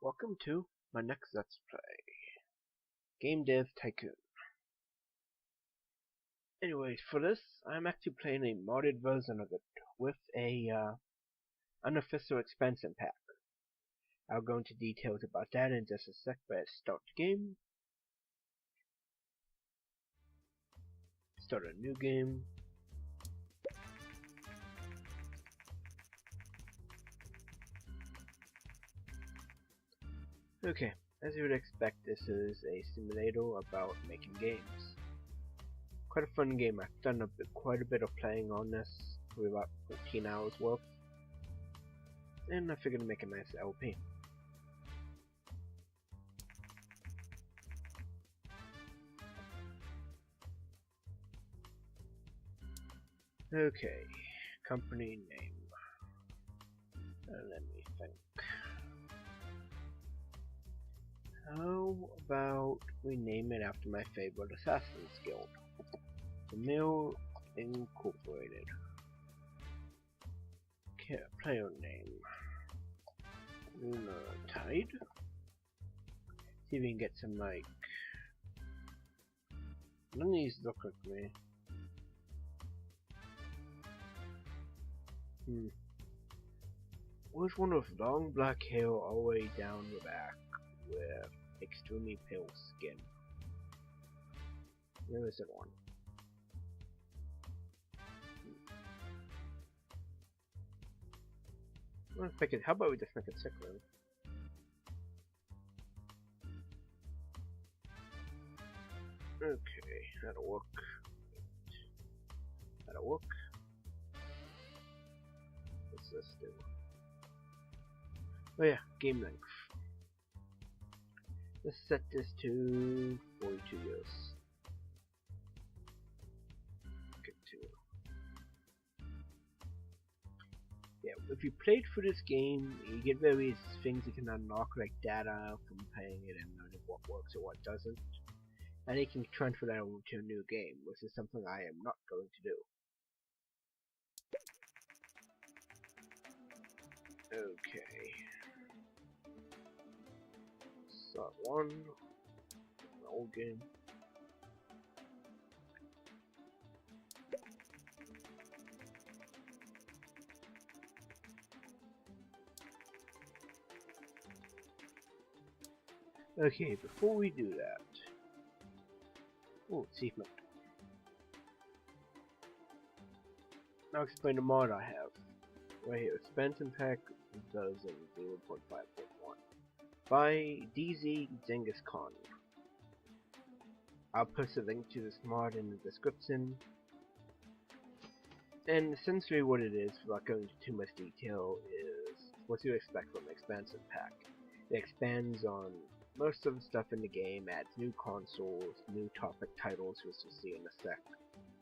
Welcome to my next Let's Play, game Dev Tycoon. Anyways, for this, I'm actually playing a modded version of it with a unofficial expansion pack. I'll go into details about that in just a sec, but let's start the game. Start a new game. Okay, as you would expect, this is a simulator about making games. Quite a fun game. I've done quite a bit of playing on this, probably about 14 hours worth, and I figured to make a nice LP. Okay, company name. Let me think. How about we name it after my favorite Assassin's Guild, the Mill Incorporated. Player name, Tide. See if we can get some like. None of these look like me. Where's one with long black hair all the way down the back with extremely pale skin? Where is it one? Let's pick it. How about we just make it sickler? Okay, that'll work. That'll work. What's this do? Oh yeah, game length. Let's set this to 42 years. Get to. Yeah, if you played through this game, you get various things you can unlock, like data from playing it and learning what works or what doesn't. And you can transfer that over to a new game, which is something I am not going to do. Okay. Start one. An old game. Okay, before we do that. Oh, achievement. Now explain the mod I have. Right here, expansion pack version 0.5.1 by DZ Genghis Khan. I'll post a link to this mod in the description. And essentially what it is, without going into too much detail, is what you expect from an expansion pack. It expands on most of the stuff in the game, adds new consoles, new topic titles, which you'll see in a sec,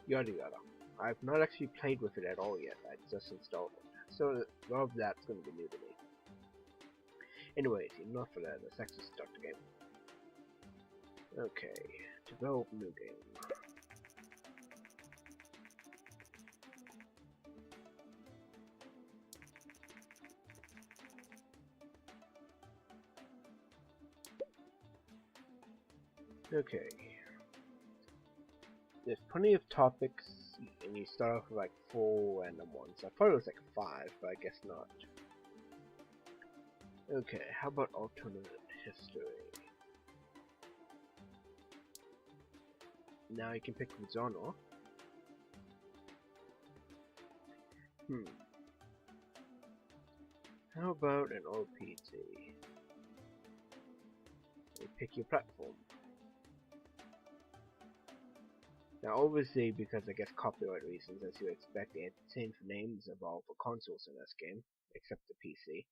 yada yada. I've not actually played with it at all yet, I just installed it, so all of that's going to be new to me. Anyways, enough of that, let's actually start the game. Okay, develop new game. Okay. There's plenty of topics, and you start off with like 4 random ones. I thought it was like 5, but I guess not. Okay, how about alternate history? Now you can pick the genre. How about an RPG? You pick your platform. Now obviously, because I guess copyright reasons, as you expect, the same names of all the consoles in this game, except the PC.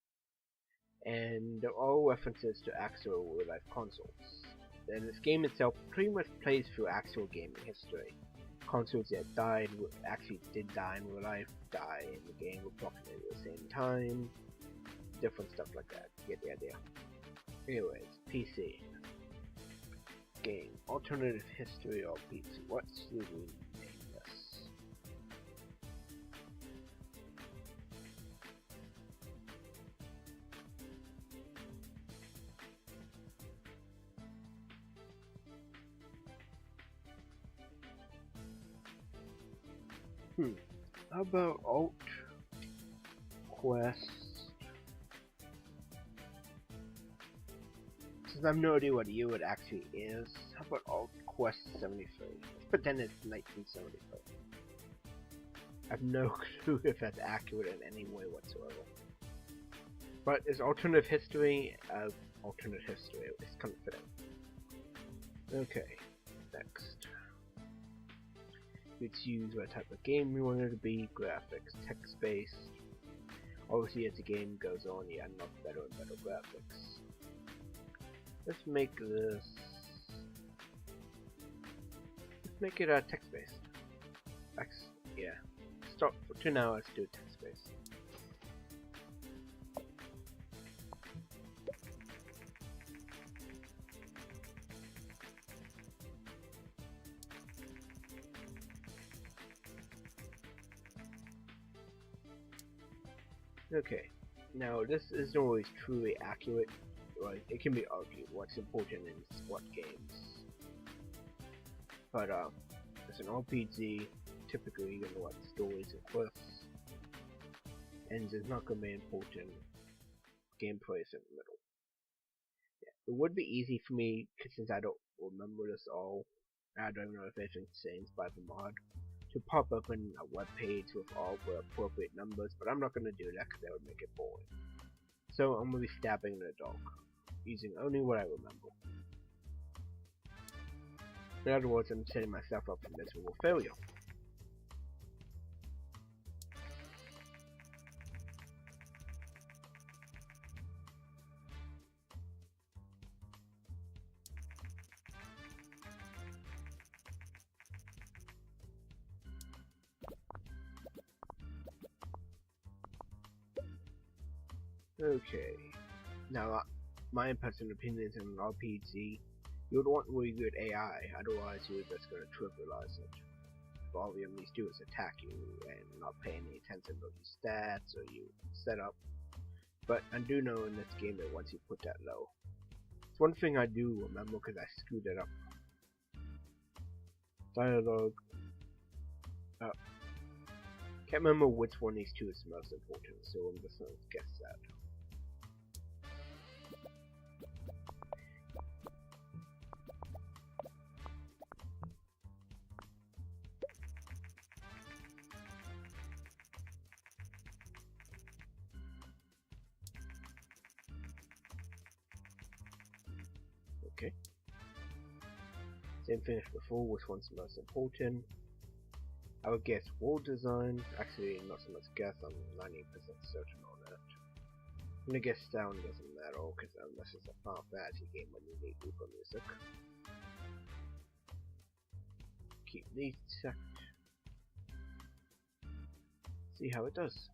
And they're all references to actual real-life consoles. And this game itself pretty much plays through actual gaming history. Consoles that died, actually did die in real life, die in the game approximately at the same time. Different stuff like that, you get the idea. Anyways, PC. Game. Alternative history of PC. What should we name this? How about Alt Quest? Since I have no idea what year it actually is, how about Alt Quest 73? Let's pretend it's 1973. I have no clue if that's accurate in any way whatsoever. But it's alternative history of alternate history. It's kind of fitting. Okay, next. You choose what type of game you want it to be, graphics, text-based. Obviously as the game goes on you unlock better and better graphics. Let's make this... Let's make it text-based. Yeah. Start for 2 now, let's do it text-based. Okay, now this isn't always truly accurate, right? It can be argued what's important in what games. But as an RPG, typically you're gonna want stories and quests, and there's not gonna be important gameplay in the middle. Yeah, it would be easy for me, since I don't remember this all, I don't know if it's changed by the mod, to pop open a web page with all the appropriate numbers, but I'm not going to do that because that would make it boring. So I'm going to be stabbing in the dark, using only what I remember. In other words, I'm setting myself up for miserable failure. Okay, now my personal opinion is in an RPG, you would want really good AI, otherwise you're just going to trivialize it. All you need to do is attack you and not pay any attention to your stats or your setup. But I do know in this game that once you put that low, it's one thing I do remember because I screwed it up. Dialogue. Can't remember which one of these two is the most important, so I'm just going to guess that. Okay. Same thing as before, which one's the most important? I would guess world design. Actually, not so much guess, I'm 90% certain on that. I'm gonna guess sound doesn't matter, because unless it's a Final Fantasy game when you need Uber music. Keep these checked. See how it does.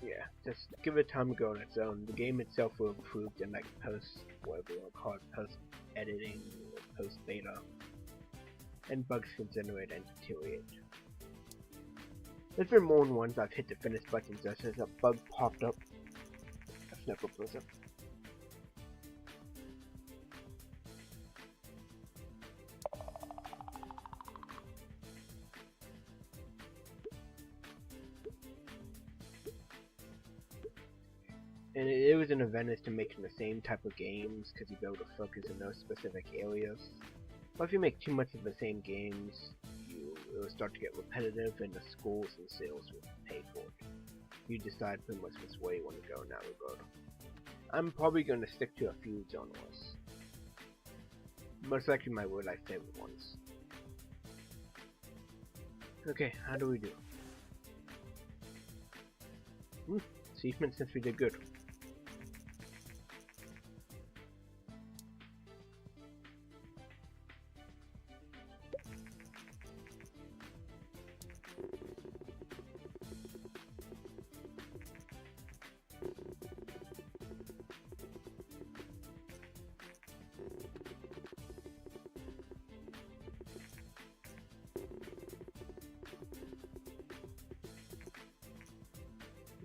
Yeah, just give it time to go on its own. The game itself will improve in like post, whatever you want to call it, post editing or post beta, and bugs can generate and deteriorate. There's been more than once I've hit the finish button just as a bug popped up. That's never pleasant. And it was an advantage to making the same type of games because you'd be able to focus in those specific areas. But if you make too much of the same games, it will start to get repetitive and the schools and sales will pay for it. You decide pretty much which way you want to go in that regard. I'm probably going to stick to a few genres. Most likely my real life favorite ones. Okay, how do we do? Achievement since we did good.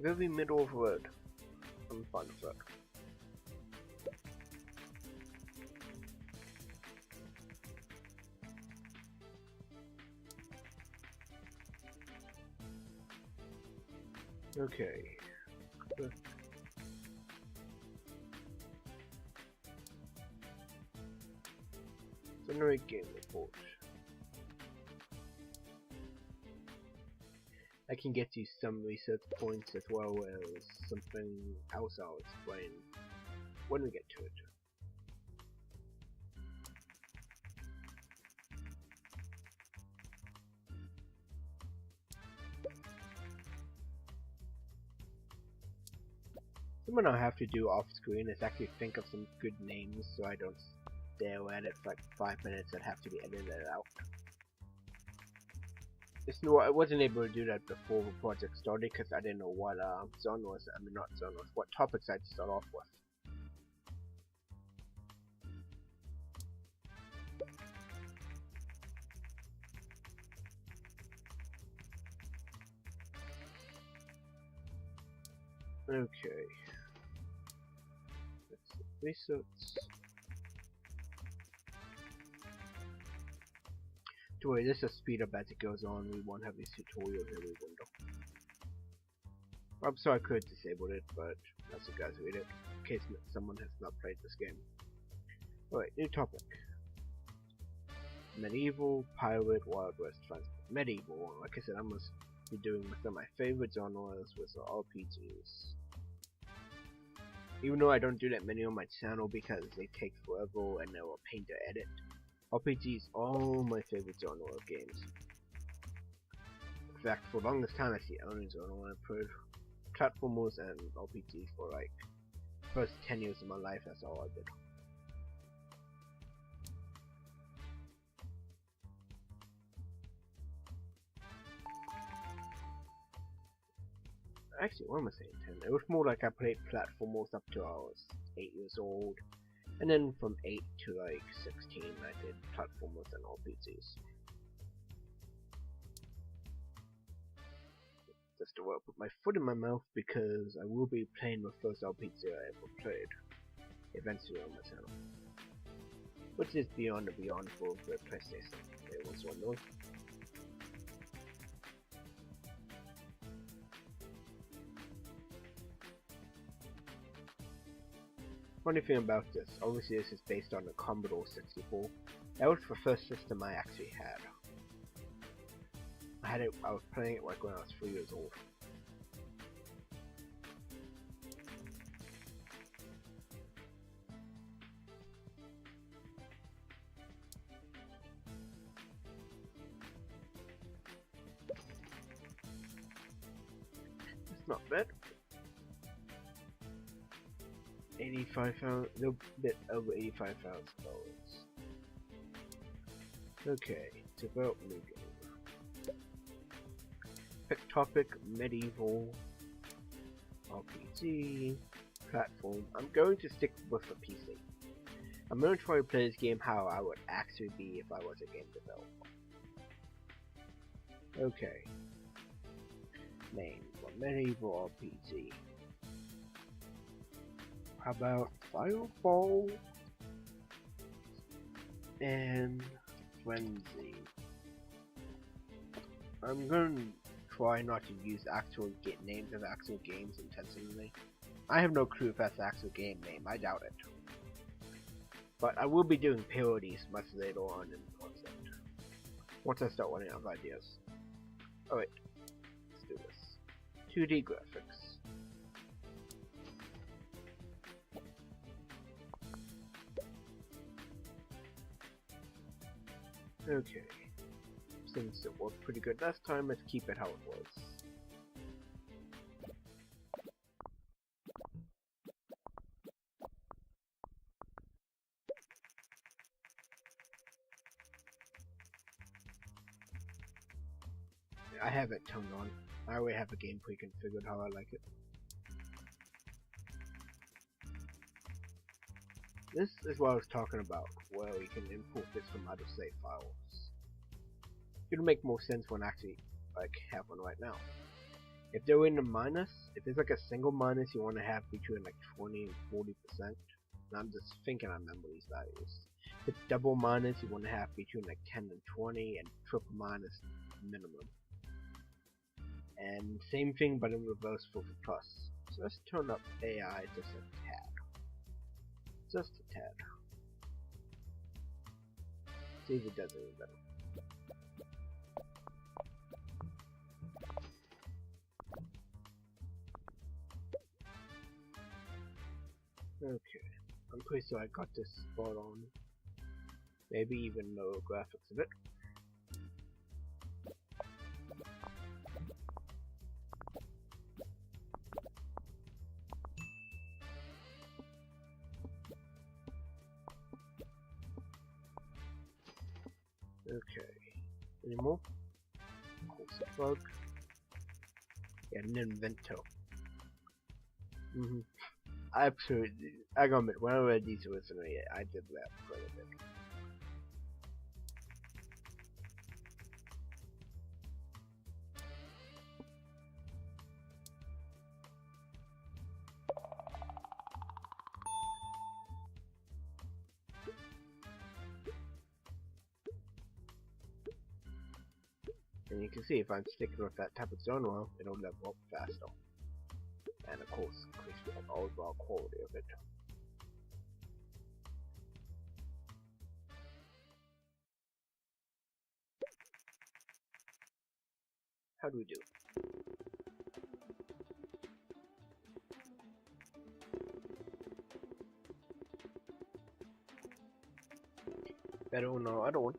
Very middle of the road. I'm fine with that. Okay. Generate game report. I can get you some research points as well as something else I'll explain when we get to it. Something I'll have to do off screen is actually think of some good names so I don't stare at it for like 5 minutes and have to be edited out. I wasn't able to do that before the project started because I didn't know what what topics I'd start off with. Okay. Let's see. Research. Don't worry, this will speed up as it goes on. We won't have these tutorials every window. I'm sorry I could disable it, but that's you guys read it in case someone has not played this game. Alright, new topic. Medieval, pirate, Wild West, transport. Medieval, like I said, I must be doing some of my favorite genres with RPGs. Even though I don't do that many on my channel because they take forever and they're a pain to edit. RPGs are all my favorite genre of games. In fact, for the longest time, that's the only genre I played. Platformers and RPGs for like first 10 years of my life. That's all I did. Actually, what am I saying? 10? It was more like I played platformers up to I was 8 years old. And then from 8 to like 16 I did platformers and RPGs. Just to put my foot in my mouth because I will be playing the first RPG I ever played eventually on my channel. Which is Beyond and Beyond for the PlayStation. It was one of those. Funny thing about this, obviously this is based on the Commodore 64. That was the first system I actually had. I was playing it like when I was 3 years old. It's not bad. 85,000, a little bit over $85,000. Okay, develop new game. Pick topic, medieval, RPG, platform. I'm going to stick with the PC. I'm going to try to play this game how I would actually be if I was a game developer. Okay. Name, medieval RPG. How about Fireball and Frenzy? I'm going to try not to use names of actual games intentionally. I have no clue if that's the actual game name, I doubt it. But I will be doing parodies much later on in the concept. Once I start running out of ideas. Alright, let's do this. 2D graphics. Okay, since it worked pretty good last time, let's keep it how it was. I have it turned on. I already have the gameplay configured how I like it. This is what I was talking about, where you can import this from other save files. It'll make more sense when I actually have one right now. If they're in the minus, if it's like a single minus, you want to have between like 20 and 40%. And I'm just thinking I remember these values. If it's double minus, you want to have between like 10 and 20, and triple minus minimum. And same thing, but in reverse for the plus. So let's turn up AI just a tad. Just a tad. See if it does any better. Okay, I'm pretty sure I got this spot on. Maybe even lower graphics of it. Okay, any more? Bug. Yeah, an inventor. Absolutely. I gotta admit, when I read these originally, I did that quite a bit. And you can see if I'm sticking with that type of genre, it'll level up faster. And of course, increase the overall quality of it. How do we do? Better on the other one.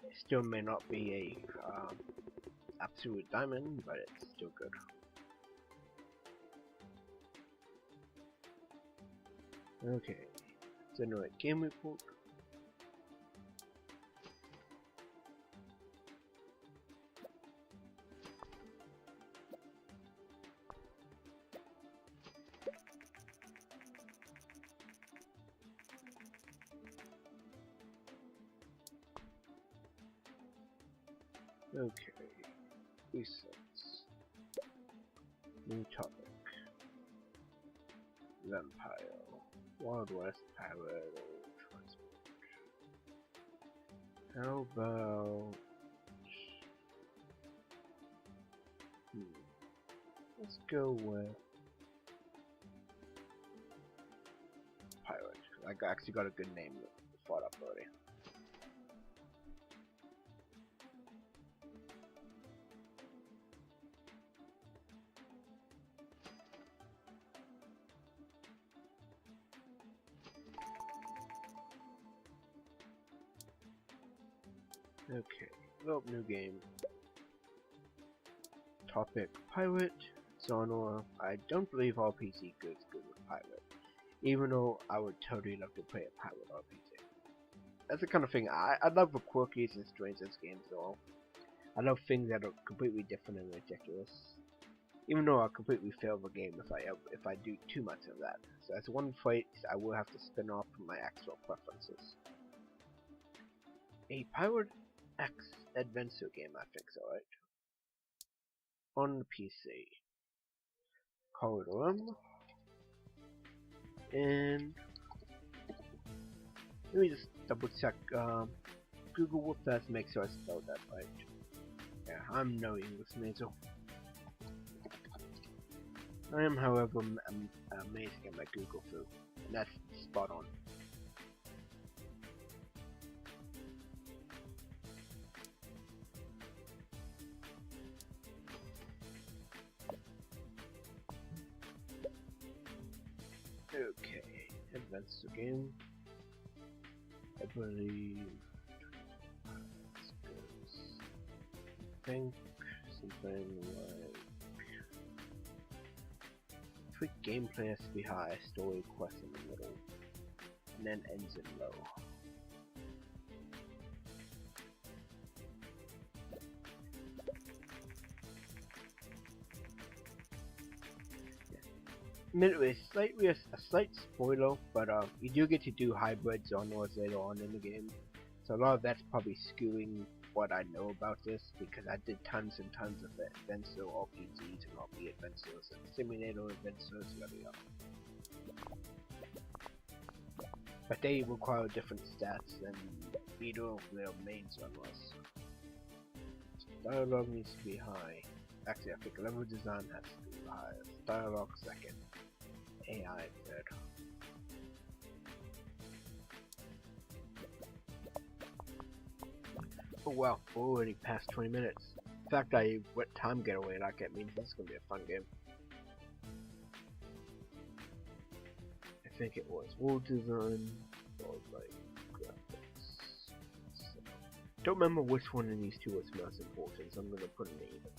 It still may not be a absolute diamond, but it's still good. Okay, generate game report. Okay, resets. New topic. Vampire. Wild West Pirate or Transport. How about... let's go with... Pirate. I actually got a good name thought up already. Okay, develop new game. Topic, pirate. Genre, I don't believe RPG goes good with pirate. Even though I would totally love to play a pirate RPG. That's the kind of thing, I love the quirkies and strangeness games though. I love things that are completely different and ridiculous. Even though I'll completely fail the game if I do too much of that. So that's one place I will have to spin off from my actual preferences. A Pirate X adventure game, I think so, right? On the PC. Corridor. And let me just double check Google what that, make sure I spelled that right. Yeah, I'm no English major. I am, however, amazing at my Google foo, and that's spot on. Okay, advance the game. I believe. I think something like. Quick gameplay has to be high, story quest in the middle, and then ends in low. Midway, a slight spoiler, but you do get to do hybrid genres later on in the game, so a lot of that's probably skewing what I know about this because I did tons and tons of adventure RPGs and RP adventures and simulator adventures, yada yada. But they require different stats than either of their main servers. Dialogue needs to be high. Actually, I think level design has to be high. Dialogue second. AI third. Oh wow, we're already past 20 minutes. In fact, I went time getaway like that means this is gonna be a fun game. I think it was world design, followed by graphics. So, don't remember which one of these two was most important, so I'm gonna put an even.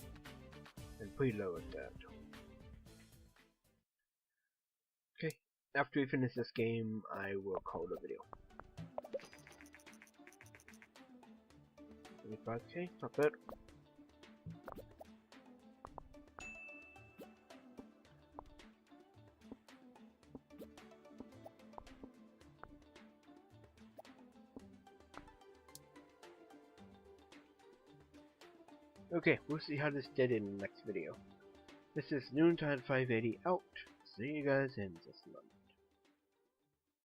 And pretty low at that. Okay, after we finish this game, I will call the video. 25k, not bad. Okay, we'll see how this did in the next video. This is Noontide580 out. See you guys in just a month.